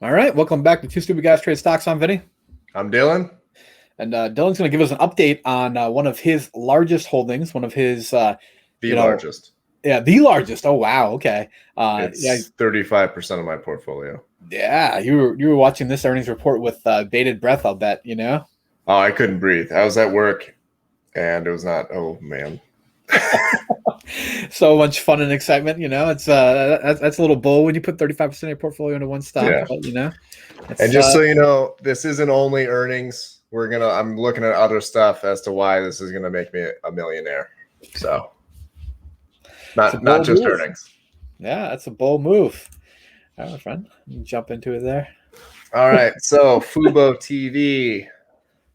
All right, welcome back to Two Stupid Guys Trade Stocks. I'm Vinny. I'm Dylan. And Dylan's going to give us an update on one of his largest holdings, one of his, Largest. the largest. Oh, wow. Okay. It's 35% of my portfolio. Yeah. You were watching this earnings report with bated breath, I'll bet, Oh, I couldn't breathe. I was at work and it was not, oh man. So much fun and excitement, it's that's a little bull when you put 35% of your portfolio into one stock, Yeah. But, And just so you know, this isn't only earnings. I'm looking at other stuff as to why this is going to make me a millionaire. So not just move. earnings. Yeah, that's a bold move. All right, my friend, jump into it there. All right. So FuboTV,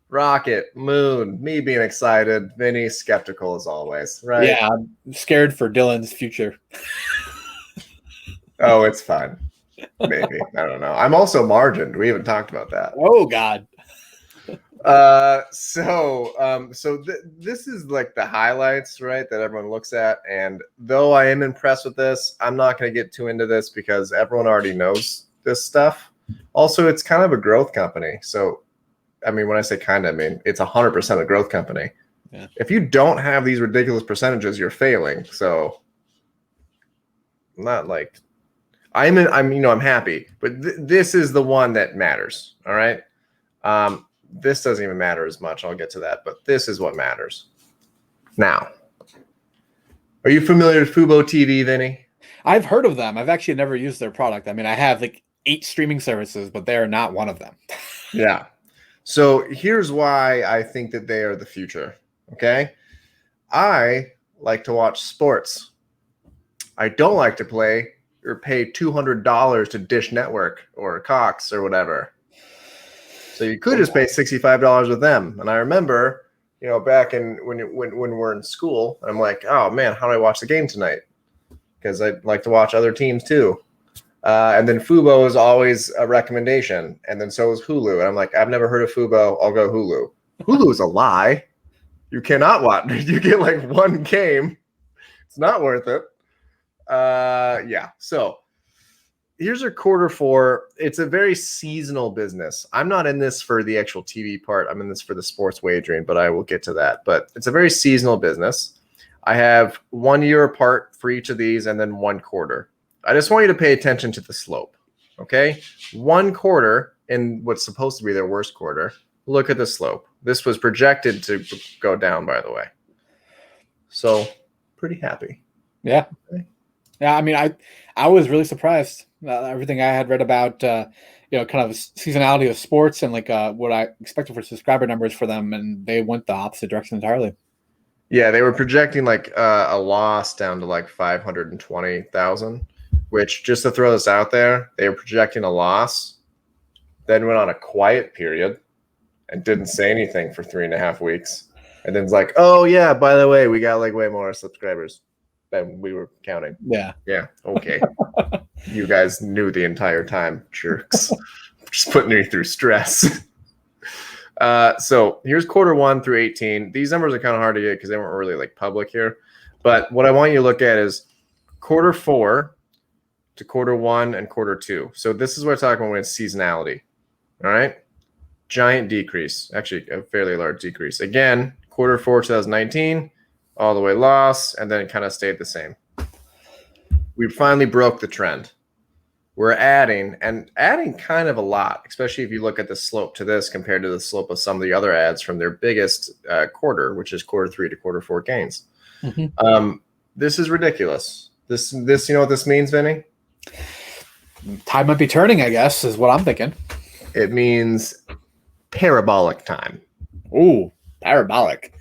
Rocket, Moon, me being excited, Vinny skeptical as always, right? Yeah, I'm scared for Dylan's future. Oh, it's fine. Maybe. I don't know. I'm also margined. We haven't talked about that. Oh, God. This is like the highlights, right, that everyone looks at. And though I am impressed with this, I'm not going to get too into this because everyone already knows this stuff. Also, it's kind of a growth company. So, I mean, when I say kind of, I mean, it's 100% a growth company. Yeah. If you don't have these ridiculous percentages, you're failing. So, not like I'm happy, but this is the one that matters. All right. This doesn't even matter as much. I'll get to that, but this is what matters. Now, are you familiar with FuboTV, Vinny? I've heard of them. I've actually never used their product. I mean, I have like 8 streaming services, but they are not one of them. Yeah. So here's why I think that they are the future. Okay. I like to watch sports. I don't like to play or pay $200 to Dish Network or Cox or whatever. So you could just pay $65 with them. And I remember, back in when we're in school, I'm like, oh man, how do I watch the game tonight? Because I like to watch other teams too. And then Fubo is always a recommendation, and then so is Hulu. And I'm like, I've never heard of Fubo. I'll go Hulu. Hulu is a lie. You cannot watch. You get like one game. It's not worth it. Yeah. So here's our Q4. It's a very seasonal business. I'm not in this for the actual TV part. I'm in this for the sports wagering, but I will get to that. But it's a very seasonal business. I have 1 year apart for each of these and then 1 quarter. I just want you to pay attention to the slope. Okay. 1 quarter in what's supposed to be their worst quarter. Look at the slope. This was projected to go down, by the way. So pretty happy. Yeah. Okay. Yeah. I mean, I was really surprised. Everything I had read about, kind of seasonality of sports and like what I expected for subscriber numbers for them, and they went the opposite direction entirely. Yeah, they were projecting like a loss down to like 520,000, which, just to throw this out there, they were projecting a loss, then went on a quiet period and didn't say anything for 3.5 weeks. And then it's like, oh yeah, by the way, we got like way more subscribers than we were counting. Yeah. Yeah. Okay. You guys knew the entire time, jerks. Just putting me through stress. So here's Q1 through 18. These numbers are kind of hard to get because they weren't really like public here. But what I want you to look at is Q4 to Q1 and Q2. So this is what I'm talking about when it's seasonality. All right. Giant decrease. Actually, a fairly large decrease. Again, Q4 2019, all the way loss, and then it kind of stayed the same. We finally broke the trend. We're adding kind of a lot, especially if you look at the slope to this compared to the slope of some of the other ads from their biggest quarter, which is Q3 to Q4 gains. Mm-hmm. This is ridiculous. This, you know what this means, Vinny? Tide might be turning, I guess, is what I'm thinking. It means parabolic time. Ooh, parabolic.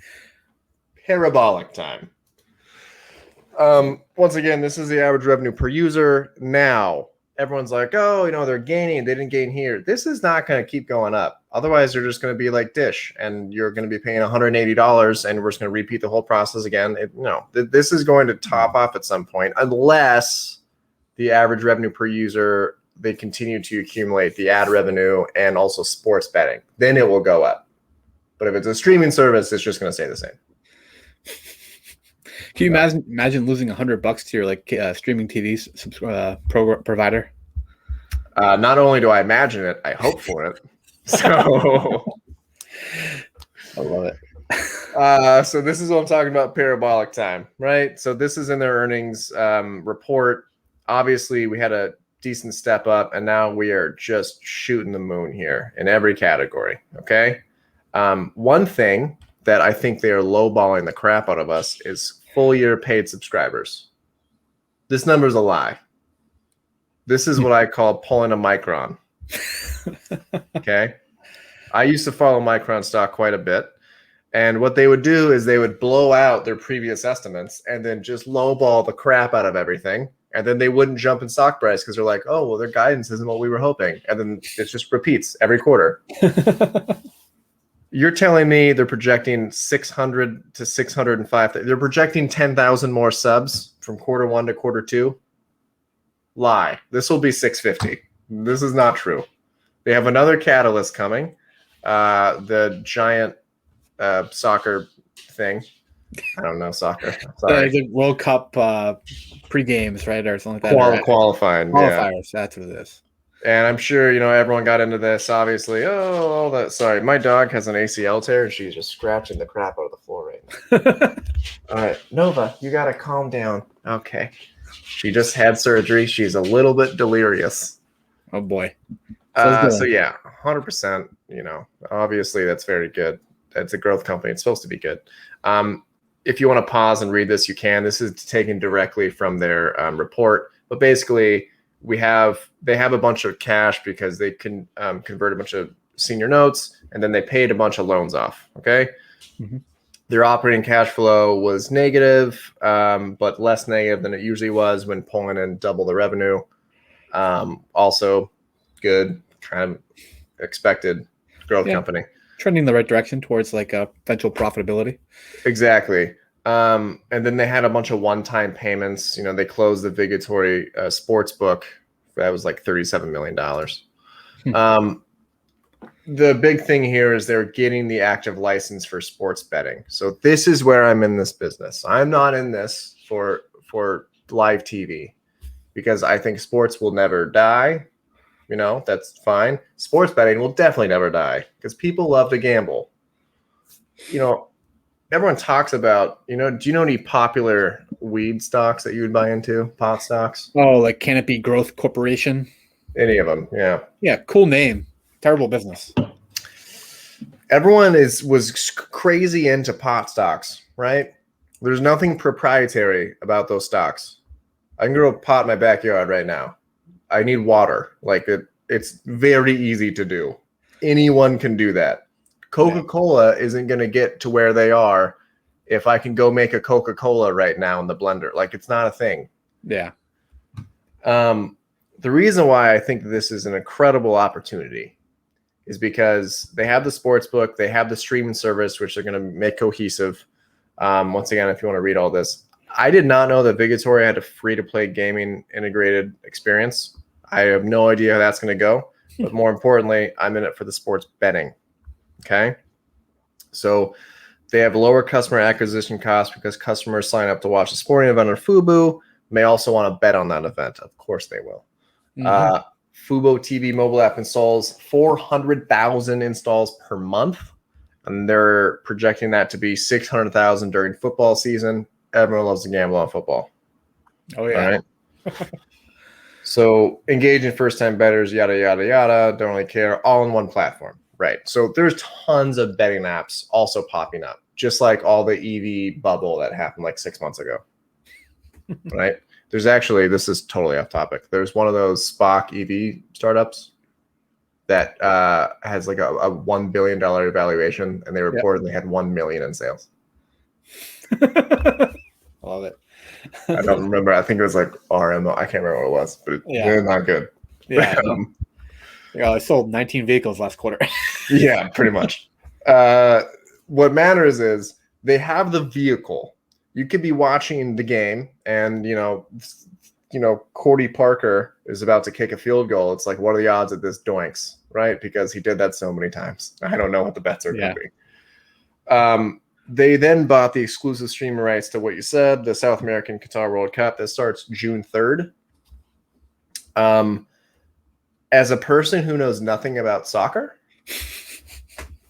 Parabolic time. Once again, this is the average revenue per user. Now, everyone's like, oh, they're gaining. They didn't gain here. This is not going to keep going up. Otherwise, they're just going to be like Dish, and you're going to be paying $180, and we're just going to repeat the whole process again. This is going to top off at some point, unless the average revenue per user, they continue to accumulate the ad revenue and also sports betting. Then it will go up. But if it's a streaming service, it's just going to stay the same. Can you imagine losing $100 to your like streaming TV provider? Not only do I imagine it, I hope for it. So, I love it. so this is what I'm talking about, parabolic time, right? So this is in their earnings report. Obviously, we had a decent step up, and now we are just shooting the moon here in every category, okay? One thing that I think they are lowballing the crap out of us is full year paid subscribers. This number is a lie. This is what I call pulling a Micron. Okay. I used to follow Micron stock quite a bit. And what they would do is they would blow out their previous estimates and then just lowball the crap out of everything. And then they wouldn't jump in stock price because they're like, oh, well, their guidance isn't what we were hoping. And then it just repeats every quarter. You're telling me they're projecting 600 to 605. They're projecting 10,000 more subs from quarter one to quarter two. Lie. This will be 650. This is not true. They have another catalyst coming. The giant soccer thing. I don't know soccer. Sorry. The World Cup pre-games, right, or something like that. Qualifying. Qualifiers. Yeah. That's what it is. And I'm sure, everyone got into this, obviously. Oh, all that. Sorry, my dog has an ACL tear, and she's just scratching the crap out of the floor right now. All right, Nova, you got to calm down. Okay. She just had surgery. She's a little bit delirious. Oh, boy. So, yeah, 100%, obviously that's very good. That's a growth company. It's supposed to be good. If you want to pause and read this, you can. This is taken directly from their report. But basically, they have a bunch of cash because they can convert a bunch of senior notes, and then they paid a bunch of loans off. Okay. Mm-hmm. Their operating cash flow was negative, but less negative than it usually was when pulling in double the revenue. Also good, kind of expected growth company. Trending in the right direction towards like eventual profitability. Exactly. And then they had a bunch of one-time payments. They closed the Vigatory sports book. That was like $37 million. The big thing here is they're getting the active license for sports betting. So this is where I'm in this business. I'm not in this for live TV because I think sports will never die. That's fine. Sports betting will definitely never die because people love to gamble. Everyone talks about, do you know any popular weed stocks that you would buy into? Pot stocks? Oh, like Canopy Growth Corporation? Any of them, yeah. Yeah, cool name. Terrible business. Everyone was crazy into pot stocks, right? There's nothing proprietary about those stocks. I can grow a pot in my backyard right now. I need water. It's very easy to do. Anyone can do that. Coca-Cola isn't going to get to where they are if I can go make a Coca-Cola right now in the blender. It's not a thing. Yeah. The reason why I think this is an incredible opportunity is because they have the sports book, they have the streaming service, which they're going to make cohesive. Once again, if you want to read all this, I did not know that Vigatory had a free-to-play gaming integrated experience. I have no idea how that's going to go. But more importantly, I'm in it for the sports betting. Okay. So they have lower customer acquisition costs because customers sign up to watch a sporting event on Fubo, may also want to bet on that event. Of course they will. Mm-hmm. FuboTV mobile app installs 400,000 installs per month, and they're projecting that to be 600,000 during football season. Everyone loves to gamble on football. Oh, yeah. All right. So engaging first-time bettors, yada, yada, yada, don't really care, all in one platform. Right. So there's tons of betting apps also popping up, just like all the EV bubble that happened like 6 months ago. Right. There's actually, this is totally off topic. There's one of those Spock EV startups that has like a $1 billion valuation, and they reported they had 1 million in sales. Love it. I don't remember. I think it was like RMO. I can't remember what it was, but it's not good. Yeah. I sold 19 vehicles last quarter. Yeah, pretty much. What matters is they have the vehicle. You could be watching the game and, Cordy Parker is about to kick a field goal. It's like, what are the odds of this doinks, right? Because he did that so many times. I don't know what the bets are going to be. They then bought the exclusive streaming rights to what you said, the South American Qatar World Cup that starts June 3rd. As a person who knows nothing about soccer,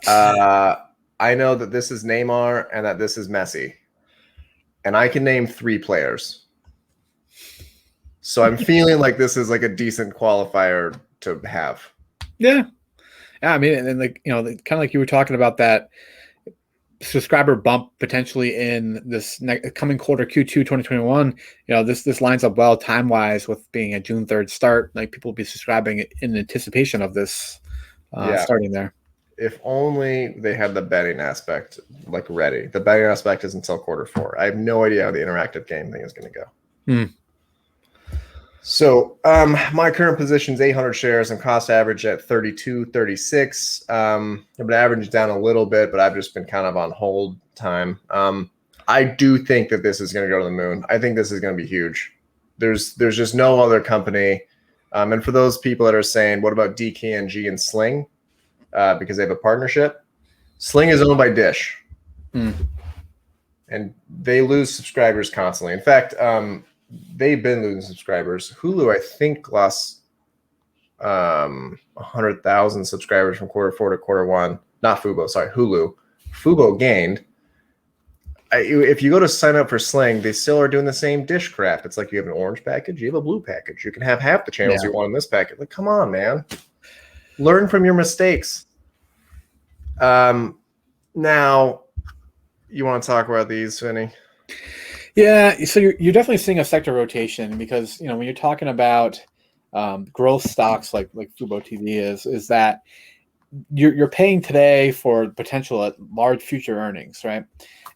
I know that this is Neymar and that this is Messi. And I can name 3 players. So I'm feeling like this is like a decent qualifier to have. Yeah. Yeah, I mean, and like, you know, kind of like you were talking about that subscriber bump potentially in this coming quarter, Q2 2021. You know, this lines up well time wise with being a June 3rd start. Like people will be subscribing in anticipation of this starting there. If only they had the betting aspect like ready. The betting aspect is until quarter 4. I have no idea how the interactive game thing is going to go. So my current position is 800 shares and cost average at 32.36. I've been averaging down a little bit, but I've just been kind of on hold time. I do think that this is going to go to the moon. I think this is going to be huge. There's just no other company. And for those people that are saying, what about DKNG and Sling? Because they have a partnership. Sling is owned by Dish. And they lose subscribers constantly. In fact, they've been losing subscribers. Hulu, I think, lost 100,000 subscribers from quarter 4 to quarter 1. Not Fubo, sorry, Hulu. Fubo gained. If you go to sign up for Sling, they still are doing the same Dish crap. It's like you have an orange package, you have a blue package. You can have half the channels you want in this package. Like, come on, man. Learn from your mistakes. Now, you want to talk about these, Vinny? Yeah, so you're definitely seeing a sector rotation because, you know, when you're talking about growth stocks like FuboTV is that you're paying today for potential at large future earnings, right?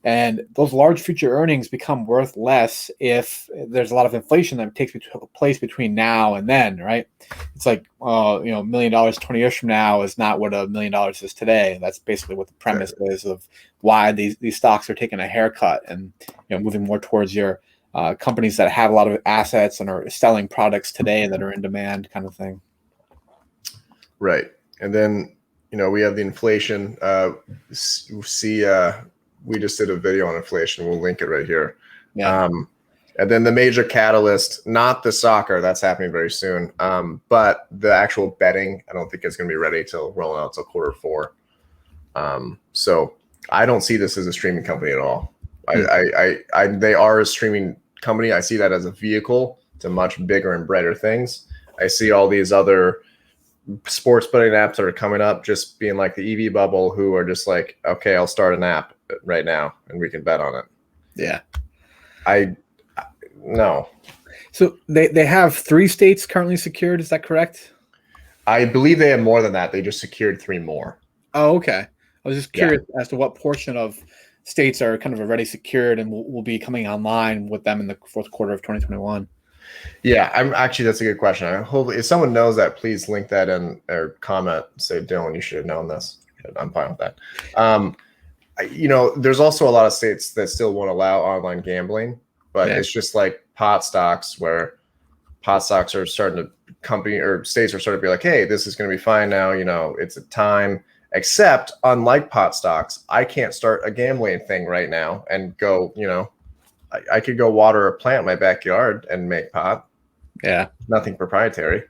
And those large future earnings become worth less if there's a lot of inflation that takes place between now and then, right? It's like, you know, $1 million 20 years from now is not what $1 million is today. That's basically what the premise is of why these stocks are taking a haircut and, you know, moving more towards your companies that have a lot of assets and are selling products today that are in demand, kind of thing. Right, and then, you know, we have the inflation. We just did a video on inflation. We'll link it right here. Yeah. And then the major catalyst, not the soccer, that's happening very soon, but the actual betting, I don't think it's going to be ready till rolling out till quarter 4. So I don't see this as a streaming company at all. They are a streaming company. I see that as a vehicle to much bigger and brighter things. I see all these other sports betting apps that are coming up just being like the EV bubble, who are just like, okay, I'll start an app right now and we can bet on it. Yeah. No. So they have 3 states currently secured. Is that correct? I believe they have more than that. They just secured 3 more. Oh, okay. I was just curious as to what portion of states are kind of already secured and will be coming online with them in the fourth quarter of 2021. Yeah, that's a good question. I hope if someone knows that, please link that in or comment. Say, Dylan, you should have known this. I'm fine with that. You know, there's also a lot of states that still won't allow online gambling, but it's just like pot stocks, where pot stocks are starting to states are starting to be like, hey, this is going to be fine now. You know, it's a time. Except, unlike pot stocks, I can't start a gambling thing right now and go, you know, I could go water a plant in my backyard and make pot. Yeah. Nothing proprietary.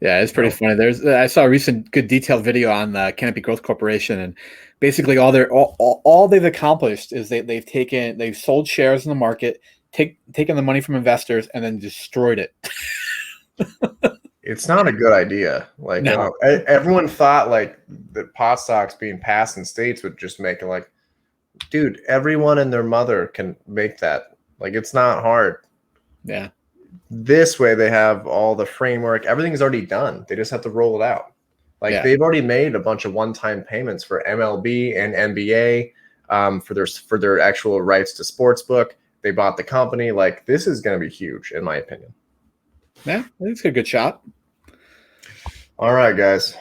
Yeah, it's pretty funny. I saw a recent good detailed video on the Canopy Growth Corporation, and basically all they've accomplished is they've sold shares in the market, taken the money from investors, and then destroyed it. It's not a good idea. Like, no. Everyone thought like the pot stocks being passed in states would just make it like, dude, everyone and their mother can make that. Like, it's not hard. Yeah. This way they have all the framework. Everything's already done. They just have to roll it out. Like, they've already made a bunch of one-time payments for MLB and NBA for their actual rights to sportsbook. They bought the company. Like, this is going to be huge, in my opinion. Yeah, I think it's a good shot. All right, guys.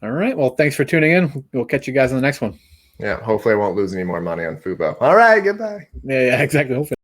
All right. Well, thanks for tuning in. We'll catch you guys on the next one. Yeah, hopefully I won't lose any more money on Fubo. All right, goodbye. Yeah, exactly. Hopefully.